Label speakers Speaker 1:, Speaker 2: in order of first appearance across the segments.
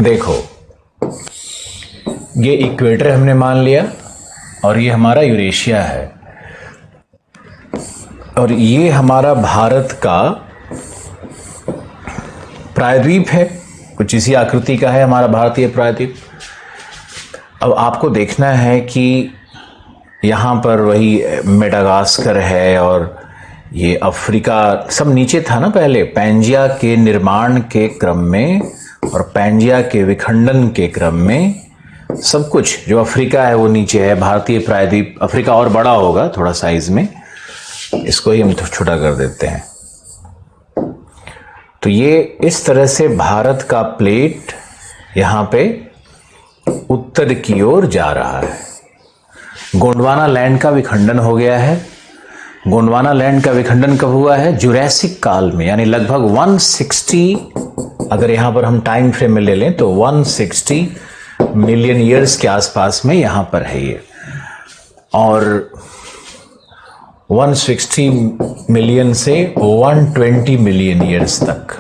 Speaker 1: देखो, ये इक्वेटर हमने मान लिया और ये हमारा यूरेशिया है और ये हमारा भारत का प्रायद्वीप है, कुछ इसी आकृति का है हमारा भारतीय प्रायद्वीप। अब आपको देखना है कि यहाँ पर वही मेडागास्कर है और ये अफ्रीका सब नीचे था ना पहले, पैंजिया के निर्माण के क्रम में और पैंजिया के विखंडन के क्रम में सब कुछ जो अफ्रीका है वो नीचे है। भारतीय प्रायद्वीप, अफ्रीका और बड़ा होगा थोड़ा साइज में, इसको ही हम छोटा कर देते हैं। तो ये इस तरह से भारत का प्लेट यहाँ पे उत्तर की ओर जा रहा है। गोंडवाना लैंड का विखंडन हो गया है। गोंडवाना लैंड का विखंडन कब हुआ है? जुरैसिक काल में, यानी लगभग 160, अगर यहां पर हम टाइम फ्रेम में ले लें तो 160 मिलियन ईयर्स के आसपास में यहां पर है ये। और 160 मिलियन से 120 मिलियन ईयर्स तक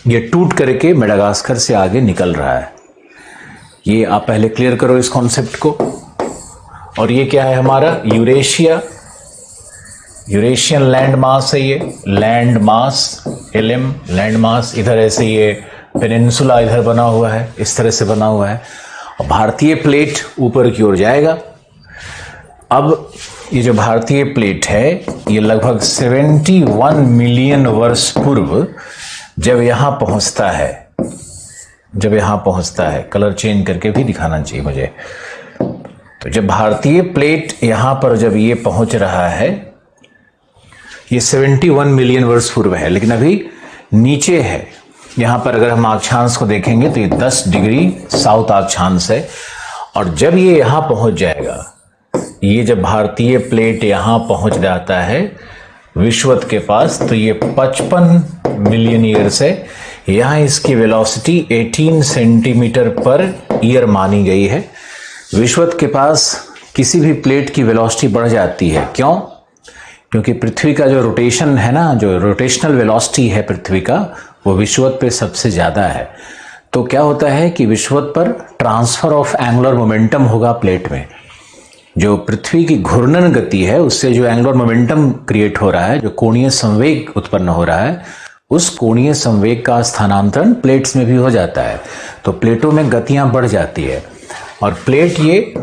Speaker 1: ये टूट करके मेडागास्कर से आगे निकल रहा है। ये आप पहले क्लियर करो इस कॉन्सेप्ट को। और ये क्या है हमारा? यूरेशिया, यूरेशियन लैंड मास है ये, land mass LM, land mass. इधर ऐसे ये पेनिनसुला इधर बना हुआ है, इस तरह से बना हुआ है और भारतीय प्लेट ऊपर की ओर जाएगा। अब ये जो भारतीय प्लेट है ये लगभग 71 मिलियन वर्ष पूर्व जब यहां पहुंचता है, कलर चेंज करके भी दिखाना चाहिए मुझे। तो जब भारतीय प्लेट यहां पर जब ये पहुंच रहा है, ये 71 मिलियन वर्ष पूर्व है, लेकिन अभी नीचे है। यहां पर अगर हम अक्षांश को देखेंगे तो ये 10 डिग्री साउथ अक्षांश है। और जब ये यहां पहुंच जाएगा, ये जब भारतीय प्लेट यहां पहुंच जाता है विषुवत के पास, तो ये 55 मिलियन ईयर्स है। यहां इसकी वेलोसिटी 18 सेंटीमीटर पर ईयर मानी गई है। विषुवत के पास किसी भी प्लेट की वेलोसिटी बढ़ जाती है। क्यों? क्योंकि पृथ्वी का जो रोटेशन है ना, जो रोटेशनल वेलोसिटी है पृथ्वी का, वो विषुवत पे सबसे ज़्यादा है। तो क्या होता है कि विषुवत पर ट्रांसफर ऑफ एंगुलर मोमेंटम होगा प्लेट में। जो पृथ्वी की घूर्णन गति है उससे जो एंगुलर मोमेंटम क्रिएट हो रहा है, जो कोणीय संवेग उत्पन्न हो रहा है, उस कोणीय संवेग का स्थानांतरण प्लेट्स में भी हो जाता है। तो प्लेटों में गतियां बढ़ जाती है और प्लेट ये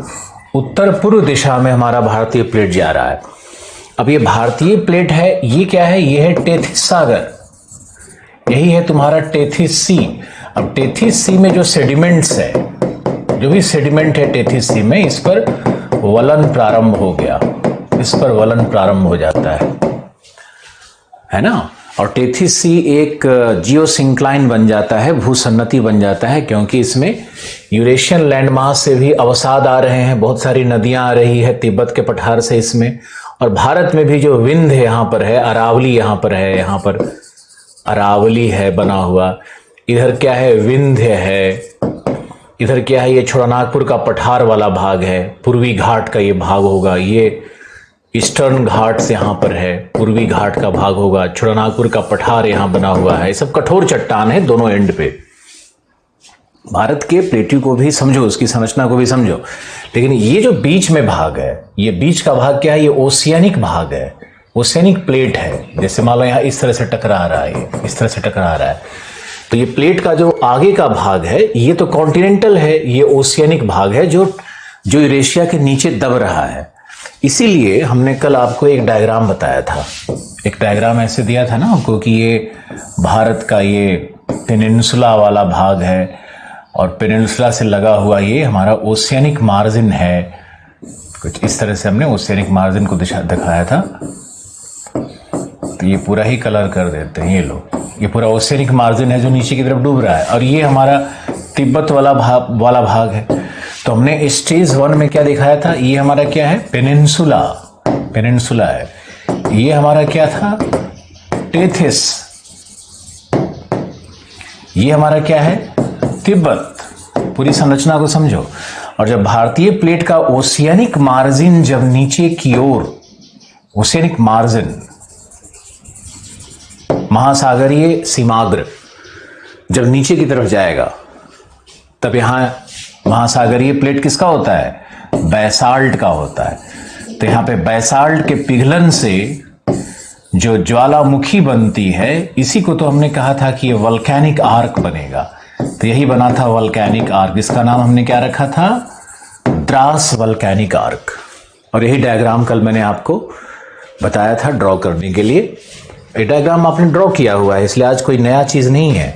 Speaker 1: उत्तर पूर्व दिशा में हमारा भारतीय प्लेट जा रहा है। अब ये भारतीय प्लेट है, ये क्या है? ये है टेथिस सागर, यही है तुम्हारा टेथिस सी। अब टेथिस सी में जो सेडिमेंट्स है, जो भी सेडिमेंट है टेथिस सी में, इस पर वलन प्रारंभ हो गया, इस पर वलन प्रारंभ हो जाता है ना। और टेथिस सी एक जियोसिंक्लाइन बन जाता है, भूसन्नति बन जाता है, क्योंकि इसमें यूरेशियन लैंडमास से भी अवसाद आ रहे हैं, बहुत सारी नदियां आ रही है तिब्बत के पठार से इसमें। और भारत में भी जो विंध्य यहाँ पर है, अरावली यहाँ पर है, यहाँ पर अरावली है बना हुआ, इधर क्या है? विंध्य है। इधर क्या है? ये छोटानागपुर का पठार वाला भाग है, पूर्वी घाट का ये भाग होगा। ये ईस्टर्न घाट्स यहाँ पर है, पूर्वी घाट का भाग होगा। छोटानागपुर का पठार यहाँ बना हुआ है। ये सब कठोर चट्टान है दोनों एंड पे। भारत के प्लेट्यू को भी समझो, उसकी संरचना को भी समझो। लेकिन ये जो बीच में भाग है, ये बीच का भाग क्या है? ये ओशियानिक भाग है, ओशियानिक प्लेट है। जैसे मान लो यहाँ इस तरह से टकरा रहा है, ये इस तरह से टकरा रहा है, तो ये प्लेट का जो आगे का भाग है ये तो कॉन्टिनेंटल है, ये ओशियानिक भाग है जो यूरेशिया के नीचे दब रहा है। इसीलिए हमने कल आपको एक डायग्राम बताया था, एक डायग्राम ऐसे दिया था ना आपको कि ये भारत का ये पेनिनसुला वाला भाग है और पेनिनसुला से लगा हुआ ये हमारा ओशियानिक मार्जिन है। कुछ इस तरह से हमने ओशियानिक मार्जिन को दिखाया था। तो ये पूरा ही कलर कर देते हैं, ये लो, ये पूरा ओशियानिक मार्जिन है जो नीचे की तरफ डूब रहा है। और ये हमारा तिब्बत वाला भाग है। तो हमने स्टेज 1 में क्या दिखाया था? ये हमारा क्या है? पेनिनसुला है। ये हमारा क्या था? टेथिस। ये हमारा क्या है? तिब्बत। पूरी संरचना को समझो। और जब भारतीय प्लेट का ओशियानिक मार्जिन जब नीचे की ओर, ओशियानिक मार्जिन महासागरीय सीमाग्र जब नीचे की तरफ जाएगा तब यहाँ महासागरीय प्लेट किसका होता है? बैसाल्ट का होता है। तो यहाँ पे बैसाल्ट के पिघलन से जो ज्वालामुखी बनती है, इसी को तो हमने कहा था कि ये वल्केनिक आर्क बनेगा। तो यही बना था वल्केनिक आर्क। इसका नाम हमने क्या रखा था? Dras volcanic arc. और यही डायग्राम कल मैंने आपको बताया था ड्रॉ करने के लिए। ये डायग्राम आपने ड्रॉ किया हुआ है, इसलिए आज कोई नया चीज नहीं है।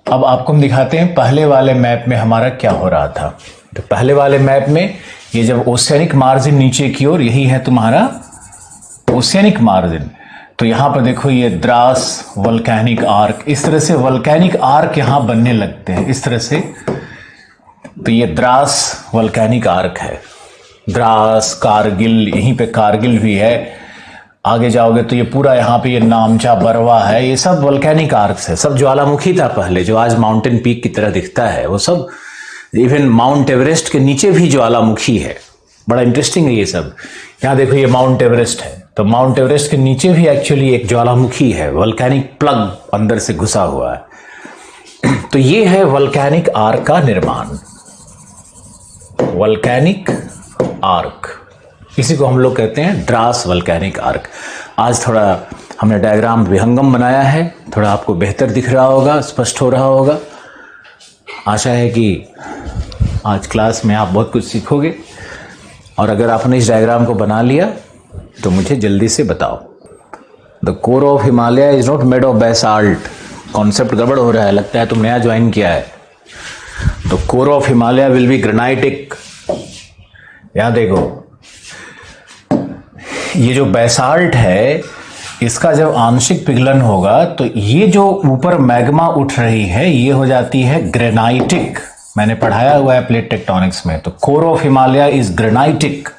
Speaker 1: अब आपको हम दिखाते हैं पहले वाले मैप में हमारा क्या हो रहा था। तो पहले वाले मैप में ये जब ओशियनिक मार्जिन नीचे की ओर, यही है तुम्हारा ओशियनिक मार्जिन। तो यहां पर देखो ये द्रास वल्केनिक आर्क, इस तरह से वल्केनिक आर्क यहां बनने लगते हैं इस तरह से। तो ये द्रास वल्केनिक आर्क है। द्रास, कारगिल, यहीं पे कारगिल भी है। आगे जाओगे तो ये पूरा यहाँ पे ये नामचा, बरवा है, ये सब वल्केनिक आर्क्स है। सब ज्वालामुखी था पहले, जो आज माउंटेन पीक की तरह दिखता है वो सब। इवन माउंट एवरेस्ट के नीचे भी ज्वालामुखी है। बड़ा इंटरेस्टिंग है ये सब। यहाँ देखो ये माउंट एवरेस्ट है, तो माउंट एवरेस्ट के नीचे भी एक्चुअली एक ज्वालामुखी है, वल्केनिक प्लग अंदर से घुसा हुआ है। तो ये है वल्केनिक आर्क का निर्माण, वल्केनिक आर्क। इसी को हम लोग कहते हैं द्रास वल्केनिक आर्क। आज थोड़ा हमने डायग्राम विहंगम बनाया है, थोड़ा आपको बेहतर दिख रहा होगा, स्पष्ट हो रहा होगा। आशा है कि आज क्लास में आप बहुत कुछ सीखोगे। और अगर आपने इस डायग्राम को बना लिया तो मुझे जल्दी से बताओ। The core of Himalaya is not made of basalt. Concept गड़बड़ हो रहा है, लगता है तुम नया ज्वाइन किया है। तो core of Himalaya will be granitic. यहां देखो, ये जो बैसाल्ट है, इसका जब आंशिक पिघलन होगा तो ये जो ऊपर मैग्मा उठ रही है ये हो जाती है ग्रेनाइटिक। मैंने पढ़ाया हुआ है प्लेट टेक्टोनिक्स में। तो core of Himalaya is granitic,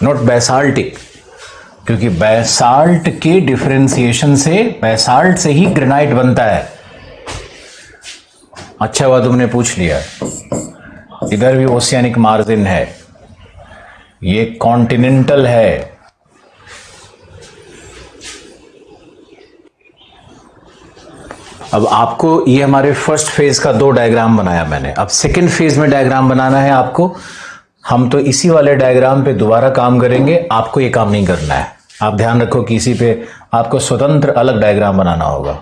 Speaker 1: not basaltic, क्योंकि बैसाल्ट के डिफरेंशिएशन से, बैसाल्ट से ही ग्रेनाइट बनता है। अच्छा हुआ तुमने पूछ लिया। इधर भी ओशियनिक मार्जिन है, ये कॉन्टिनेंटल है। अब आपको ये हमारे फर्स्ट फेज का 2 डायग्राम बनाया मैंने। अब सेकंड फेज में डायग्राम बनाना है आपको। हम तो इसी वाले डायग्राम पे दोबारा काम करेंगे, आपको ये काम नहीं करना है। आप ध्यान रखो कि इसी पे आपको स्वतंत्र अलग डायग्राम बनाना होगा।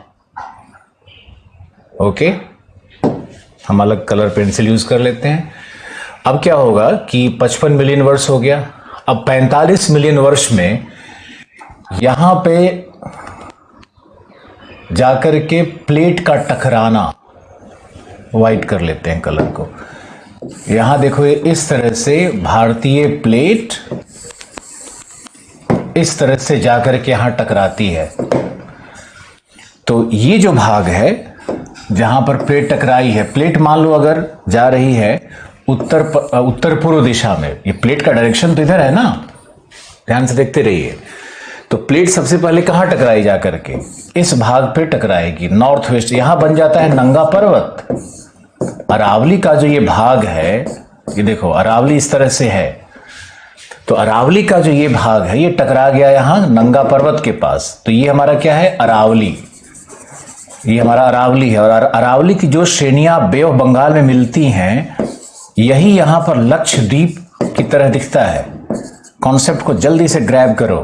Speaker 1: ओके, हम अलग कलर पेंसिल यूज कर लेते हैं। अब क्या होगा कि 55 मिलियन वर्ष हो गया। अब 45 मिलियन वर्ष में यहां पे जाकर के प्लेट का टकराना, वाइट कर लेते हैं कलर को। यहां देखो ये इस तरह से भारतीय प्लेट इस तरह से जाकर के यहां टकराती है। तो ये जो भाग है जहां पर प्लेट टकराई है, प्लेट मान लो अगर जा रही है उत्तर पूर्व दिशा में, ये प्लेट का डायरेक्शन तो इधर है ना, ध्यान से देखते रहिए। तो प्लेट सबसे पहले कहां टकराई जाकर के? इस भाग पे टकराएगी, नॉर्थ वेस्ट। यहां बन जाता है नंगा पर्वत। अरावली का जो ये भाग है, ये देखो अरावली इस तरह से है। तो अरावली का जो ये भाग है ये टकरा गया यहां नंगा पर्वत के पास। तो ये हमारा क्या है? अरावली। ये हमारा अरावली है। और अरावली की जो श्रेणियां बे ऑफ बंगाल में मिलती हैं, यही यहां पर लक्षद्वीप की तरह दिखता है। कॉन्सेप्ट को जल्दी से ग्रैब करो।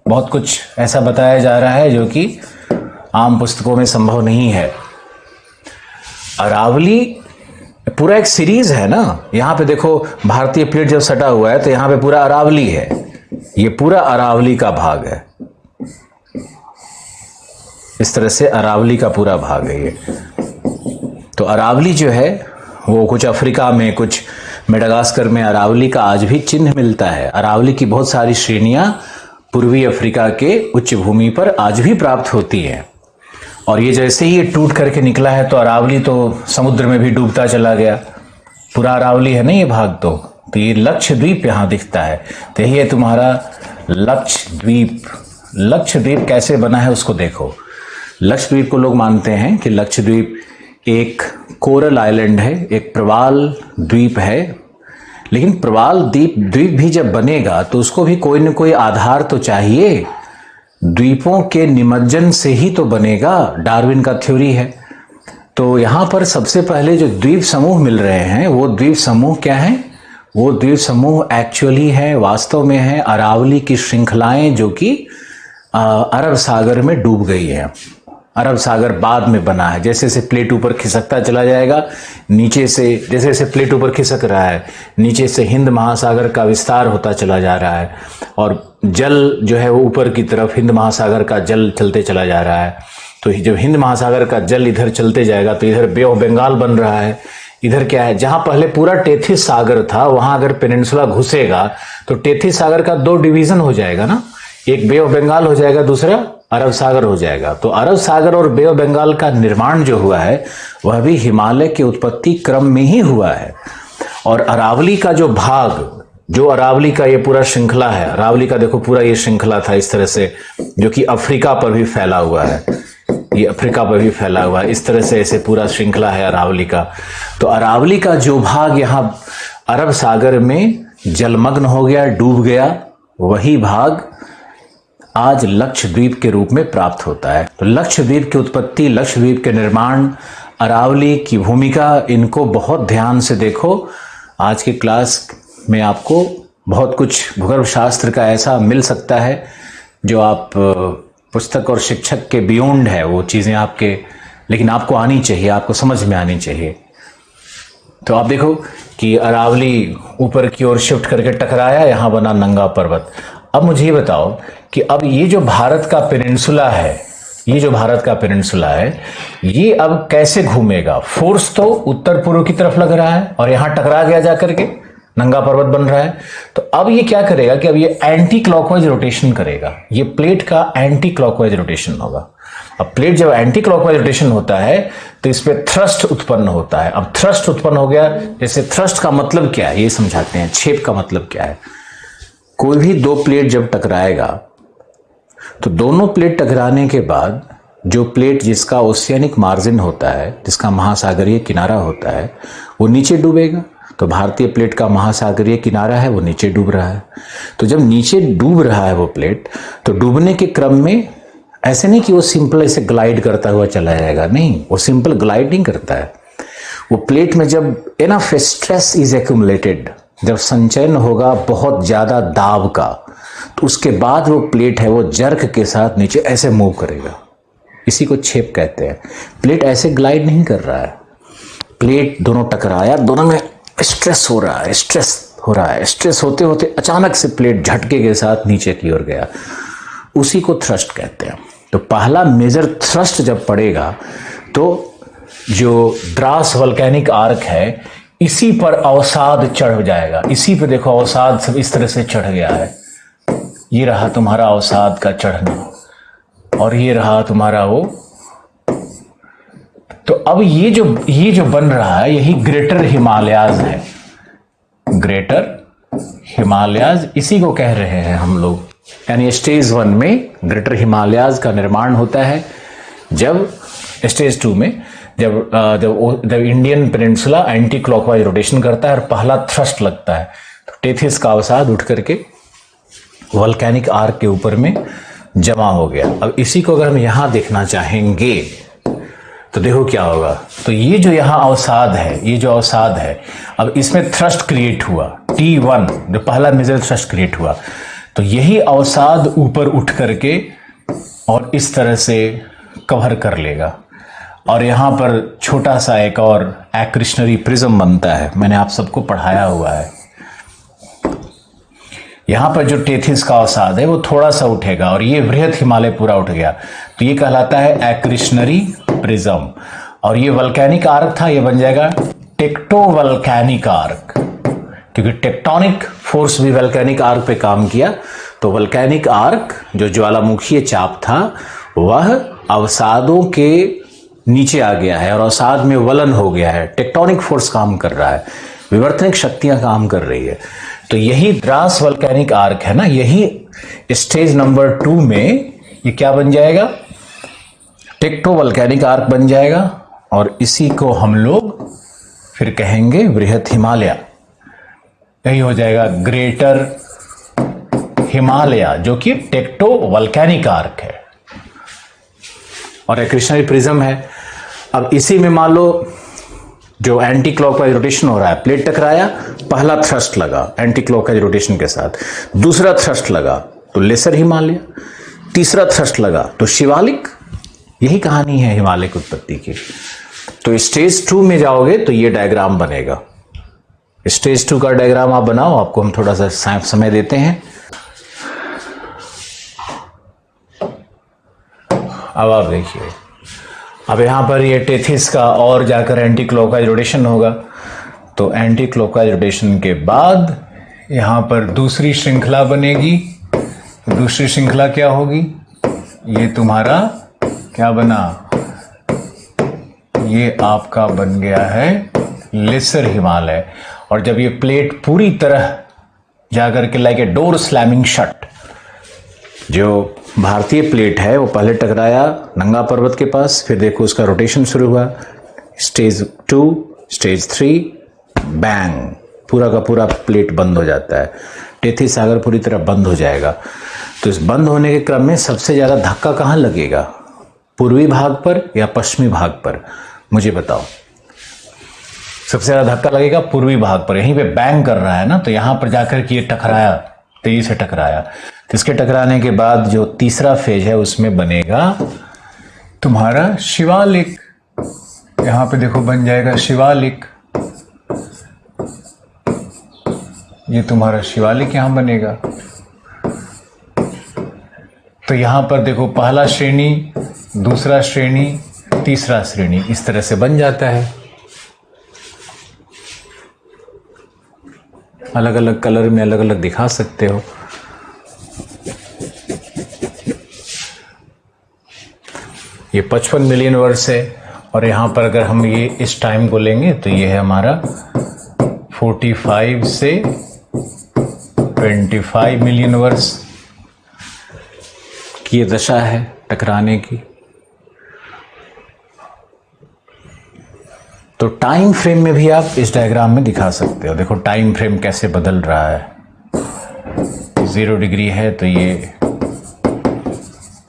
Speaker 1: बहुत कुछ ऐसा बताया जा रहा है जो कि आम पुस्तकों में संभव नहीं है। अरावली पूरा एक सीरीज है ना। यहां पे देखो भारतीय प्लेट जब सटा हुआ है तो यहां पे पूरा अरावली है। ये पूरा अरावली का भाग है। इस तरह से अरावली का पूरा भाग है ये। तो अरावली जो है वो कुछ अफ्रीका में, कुछ मेडागास्कर में अरावली का आज भी चिन्ह मिलता है। अरावली की बहुत सारी श्रेणियां पूर्वी अफ्रीका के उच्च भूमि पर आज भी प्राप्त होती हैं। और ये जैसे ही ये टूट करके निकला है तो अरावली तो समुद्र में भी डूबता चला गया। पूरा अरावली है ना ये भाग। तो ये लक्षद्वीप यहाँ दिखता है। तो यही है तुम्हारा लक्षद्वीप। लक्षद्वीप कैसे बना है उसको देखो। लक्षद्वीप को लोग मानते हैं कि लक्षद्वीप एक कोरल आइलैंड है, एक प्रवाल द्वीप है। लेकिन प्रवाल द्वीप भी जब बनेगा तो उसको भी कोई न कोई आधार तो चाहिए। द्वीपों के निमज्जन से ही तो बनेगा, डार्विन का थ्योरी है। तो यहां पर सबसे पहले जो द्वीप समूह मिल रहे हैं वो द्वीप समूह क्या है? वो द्वीप समूह एक्चुअली है, वास्तव में है अरावली की श्रृंखलाएं जो कि अरब सागर में डूब गई है। अरब सागर बाद में बना है। जैसे जैसे प्लेट ऊपर खिसकता चला जाएगा, नीचे से जैसे जैसे प्लेट ऊपर खिसक रहा है, नीचे से हिंद महासागर का विस्तार होता चला जा रहा है और जल जो है वो ऊपर की तरफ हिंद महासागर का जल चलते चला जा रहा है। तो जब हिंद महासागर का जल इधर चलते जाएगा तो इधर बे ऑफ बंगाल बन रहा है। इधर क्या है, जहां पहले पूरा टेथिस सागर था वहां अगर पेनिनसुला घुसेगा तो टेथिस सागर का 2 डिवीजन हो जाएगा ना, एक बे ऑफ बंगाल हो जाएगा, दूसरा अरब सागर हो जाएगा। तो अरब सागर और बे ऑफ बंगाल का निर्माण जो हुआ है वह भी हिमालय के उत्पत्ति क्रम में ही हुआ है। और अरावली का जो भाग, जो अरावली का ये पूरा श्रृंखला है, अरावली का देखो पूरा ये श्रृंखला था इस तरह से, जो कि अफ्रीका पर भी फैला हुआ है, ये अफ्रीका पर भी फैला हुआ है, इस तरह से ऐसे पूरा श्रृंखला है अरावली का। तो अरावली का जो भाग यहाँ अरब सागर में जलमग्न हो गया, डूब गया, वही भाग आज लक्षद्वीप के रूप में प्राप्त होता है। तो लक्षद्वीप की उत्पत्ति, लक्षद्वीप के निर्माण, अरावली की भूमिका, इनको बहुत ध्यान से देखो। आज की क्लास में आपको बहुत कुछ भूगर्भ शास्त्र का ऐसा मिल सकता है जो आप पुस्तक और शिक्षक के बियॉन्ड है, वो चीज़ें आपके, लेकिन आपको आनी चाहिए, आपको समझ में आनी चाहिए। तो आप देखो कि अरावली ऊपर की ओर शिफ्ट करके टकराया, यहाँ बना नंगा पर्वत। अब मुझे ये बताओ कि अब ये जो भारत का पेनिनसुला है, ये जो भारत का पेनिनसुला है, ये अब कैसे घूमेगा? फोर्स तो उत्तर पूर्व की तरफ लग रहा है और यहाँ टकरा गया जाकर के, नंगा पर्वत बन रहा है। तो अब ये क्या करेगा कि अब ये एंटी क्लॉकवाइज रोटेशन करेगा। ये प्लेट का एंटी क्लॉकवाइज रोटेशन होगा। अब प्लेट जब एंटी क्लॉकवाइज रोटेशन होता है तो इस पे थ्रस्ट उत्पन्न होता है। अब थ्रस्ट उत्पन्न हो गया, जैसे थ्रस्ट का मतलब क्या है ये समझाते हैं, छेप का मतलब क्या है। कोई भी 2 प्लेट जब टकराएगा तो दोनों प्लेट टकराने के बाद जो प्लेट जिसका ओशियनिक मार्जिन होता है, जिसका महासागरीय किनारा होता है, वो नीचे डूबेगा। तो भारतीय प्लेट का महासागरीय किनारा है, वो नीचे डूब रहा है। तो जब नीचे डूब रहा है वो प्लेट, तो डूबने के क्रम में ऐसे नहीं कि वो सिंपल ऐसे ग्लाइड करता हुआ चला जाएगा, नहीं, वो सिंपल ग्लाइडिंग करता है। वो प्लेट में जब इनफ स्ट्रेस इज एक्यूमुलेटेड, जब संचयन होगा बहुत ज्यादा दाब का, तो उसके बाद वो प्लेट है वो जर्क के साथ नीचे ऐसे मूव करेगा। इसी को छेप कहते हैं। प्लेट ऐसे ग्लाइड नहीं कर रहा है, प्लेट दोनों टकराया, दोनों में स्ट्रेस हो रहा है, स्ट्रेस हो रहा है, स्ट्रेस होते होते अचानक से प्लेट झटके के साथ नीचे की ओर गया, उसी को थ्रस्ट कहते हैं। तो पहला मेजर थ्रस्ट जब पड़ेगा तो जो द्रास वल्केनिक आर्क है इसी पर अवसाद चढ़ जाएगा। इसी पे देखो अवसाद सब इस तरह से चढ़ गया है। ये रहा तुम्हारा अवसाद का चढ़ना और ये रहा तुम्हारा वो। तो अब ये जो बन रहा है यही ग्रेटर हिमालयाज है। ग्रेटर हिमालयाज इसी को कह रहे हैं हम लोग। यानी स्टेज 1 में ग्रेटर हिमालयाज का निर्माण होता है। जब स्टेज 2 में जब Indian peninsula anti clockwise rotation करता है और पहला थ्रस्ट लगता है, तो टेथिस का अवसाद उठ करके वोल्केनिक आर्क के ऊपर में जमा हो गया। अब इसी को अगर हम यहां देखना चाहेंगे तो देखो क्या होगा। तो ये जो यहाँ अवसाद है, ये जो अवसाद है, अब इसमें थ्रस्ट क्रिएट हुआ, T1 जो पहला मेजर थ्रस्ट क्रिएट हुआ, तो यही अवसाद ऊपर उठ करके और इस तरह से कवर कर लेगा। और यहाँ पर छोटा सा एक और एक्रिशनरी प्रिज्म बनता है, मैंने आप सबको पढ़ाया हुआ है। यहाँ पर जो टेथिस का अवसाद है वो थोड़ा सा उठेगा और ये बृहद हिमालय पूरा उठ गया, तो ये कहलाता है एक्रिशनरी प्रिज्म। और ये वल्केनिक आर्क था, ये बन जाएगा टेक्टोवल्केनिक आर्क, क्योंकि टेक्टोनिक फोर्स भी वल्केनिक आर्क पे काम किया। तो वल्केनिक आर्क जो ज्वालामुखीय चाप था वह अवसादों के नीचे आ गया है और अवसाद में वलन हो गया है। टेक्टोनिक फोर्स काम कर रहा है, विवर्तनिक शक्तियां काम कर रही है। तो यही द्रास वल्केनिक आर्क है ना, यही स्टेज नंबर 2 में ये क्या बन जाएगा, टेक्टो वल्केनिक आर्क बन जाएगा। और इसी को हम लोग फिर कहेंगे बृहद हिमालय। यही हो जाएगा ग्रेटर हिमालय, जो कि टेक्टो वल्केनिक आर्क है और एक्रिशनरी प्रिज्म है। अब इसी में मान लो जो एंटी क्लॉकवाइज रोटेशन हो रहा है, प्लेट टकराया, पहला थ्रस्ट लगा एंटी क्लॉकवाइज रोटेशन के साथ, दूसरा थ्रस्ट लगा तो लेसर हिमालय, तीसरा थ्रस्ट लगा तो शिवालिक। यही कहानी है हिमालय की उत्पत्ति की। तो स्टेज 2 में जाओगे तो ये डायग्राम बनेगा। स्टेज 2 का डायग्राम आप बनाओ, आपको हम थोड़ा सा समय देते हैं। अब आप देखिए, अब यहां पर ये टेथिस का और जाकर एंटी क्लॉकवाइज रोटेशन होगा, तो एंटी क्लॉकवाइज रोटेशन के बाद यहां पर दूसरी श्रृंखला बनेगी। दूसरी श्रृंखला क्या होगी? ये तुम्हारा क्या बना? ये आपका बन गया है लेसर हिमालय। और जब ये प्लेट पूरी तरह जाकर के like a door slamming shut, जो भारतीय प्लेट है वो पहले टकराया नंगा पर्वत के पास, फिर देखो उसका रोटेशन शुरू हुआ, स्टेज 2, स्टेज 3, बैंग, पूरा का पूरा प्लेट बंद हो जाता है। टेथिस सागर पूरी तरह बंद हो जाएगा। तो इस बंद होने के क्रम में सबसे ज़्यादा धक्का कहाँ लगेगा? पूर्वी भाग पर या पश्चिमी भाग पर? मुझे बताओ। सबसे ज़्यादा धक्का लगेगा पूर्वी भाग पर। यहीं पे बैंग कर रहा है ना, तो यहाँ पर जाकर के ये टकराया, तेजी से टकराया। तो इसके टकराने के बाद जो तीसरा फेज है उसमें बनेगा तुम्हारा शिवालिक। यहां पे देखो बन जाएगा शिवालिक। ये तुम्हारा शिवालिक यहां बनेगा। तो यहां पर देखो पहला श्रेणी, दूसरा श्रेणी, तीसरा श्रेणी, इस तरह से बन जाता है। अलग अलग कलर में अलग अलग दिखा सकते हो। ये 55 मिलियन वर्ष है, और यहाँ पर अगर हम ये इस टाइम को लेंगे तो ये है हमारा 45 से 25 मिलियन वर्ष की ये दशा है टकराने की। तो टाइम फ्रेम में भी आप इस डायग्राम में दिखा सकते हो। देखो टाइम फ्रेम कैसे बदल रहा है। 0 डिग्री है तो ये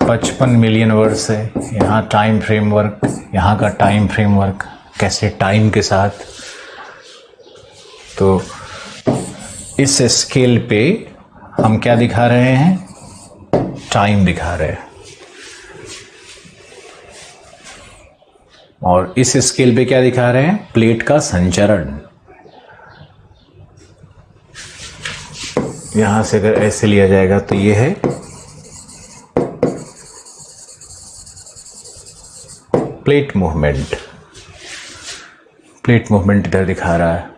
Speaker 1: 55 मिलियन वर्ष है। यहाँ टाइम फ्रेमवर्क, यहाँ का टाइम फ्रेमवर्क कैसे टाइम के साथ। तो इस स्केल पे हम क्या दिखा रहे हैं? टाइम दिखा रहे हैं। और इस स्केल पे क्या दिखा रहे हैं? प्लेट का संचरण। यहां से अगर ऐसे लिया जाएगा तो ये है प्लेट मूवमेंट। प्लेट मूवमेंट इधर दिखा रहा है।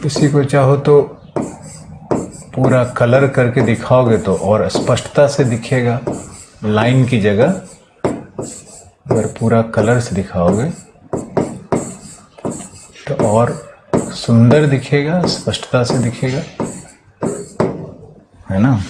Speaker 1: इसी को चाहो तो पूरा कलर करके दिखाओगे तो और स्पष्टता से दिखेगा। लाइन की जगह अगर पूरा कलर से दिखाओगे तो और सुंदर दिखेगा, स्पष्टता से दिखेगा, है ना।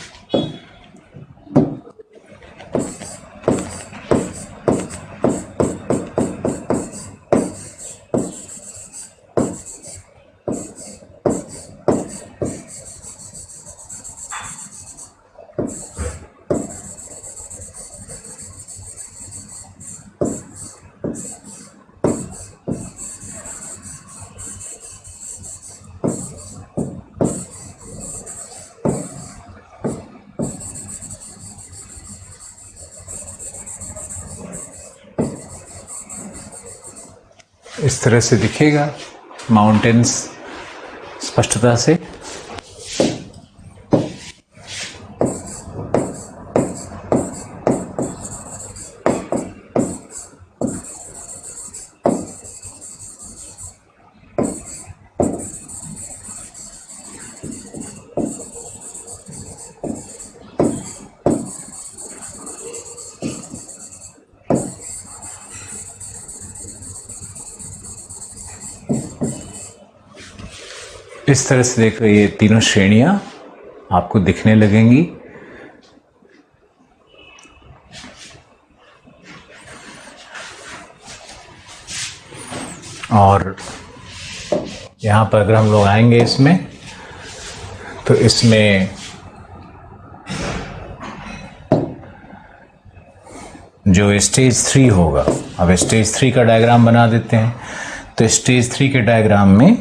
Speaker 1: इस तरह से दिखेगा माउंटेन्स स्पष्टता से। इस तरह से देखो ये तीनों श्रेणियां आपको दिखने लगेंगी। और यहाँ पर अगर हम लोग आएंगे इसमें, तो इसमें जो स्टेज 3 होगा। अब स्टेज 3 का डायग्राम बना देते हैं। तो स्टेज 3 के डायग्राम में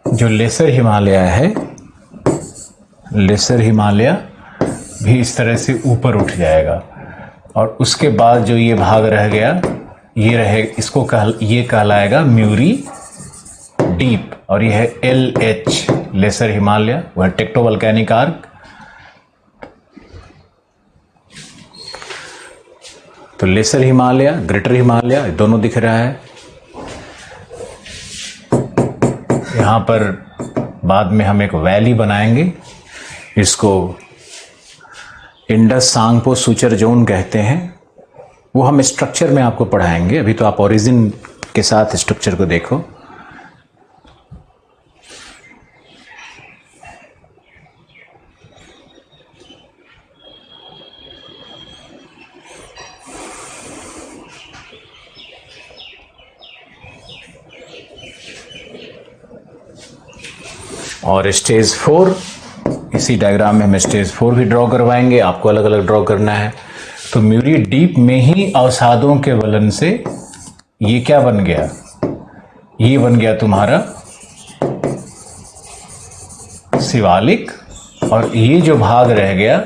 Speaker 1: जो लेसर हिमालय है, लेसर हिमालय भी इस तरह से ऊपर उठ जाएगा, और उसके बाद जो ये भाग रह गया ये रहे, इसको ये कहलाएगा म्यूरी डीप, और यह है LH लेसर हिमालय, वह टेक्टोवल्कैनिक आर्क। तो लेसर हिमालय, ग्रेटर हिमालय दोनों दिख रहा है। यहां पर बाद में हम एक वैली बनाएंगे, इसको इंडस सांगपो सुचर जोन कहते हैं। वो हम स्ट्रक्चर में आपको पढ़ाएंगे, अभी तो आप ओरिजिन के साथ स्ट्रक्चर को देखो। और स्टेज 4, इसी डायग्राम में हम स्टेज 4 भी ड्रॉ करवाएंगे, आपको अलग अलग ड्रॉ करना है। तो म्यूरी डीप में ही अवसादों के वलन से ये क्या बन गया, ये बन गया तुम्हारा शिवालिक, और ये जो भाग रह गया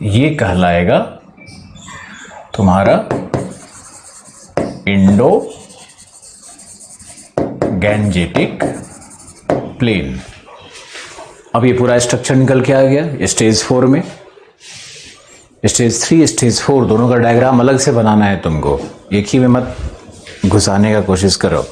Speaker 1: ये कहलाएगा तुम्हारा इंडो गैंजेटिक प्लेन। अब ये पूरा स्ट्रक्चर निकल के आ गया स्टेज 4 में। स्टेज 3 स्टेज 4 दोनों का डायग्राम अलग से बनाना है तुमको, एक ही में मत घुसाने का कोशिश करो।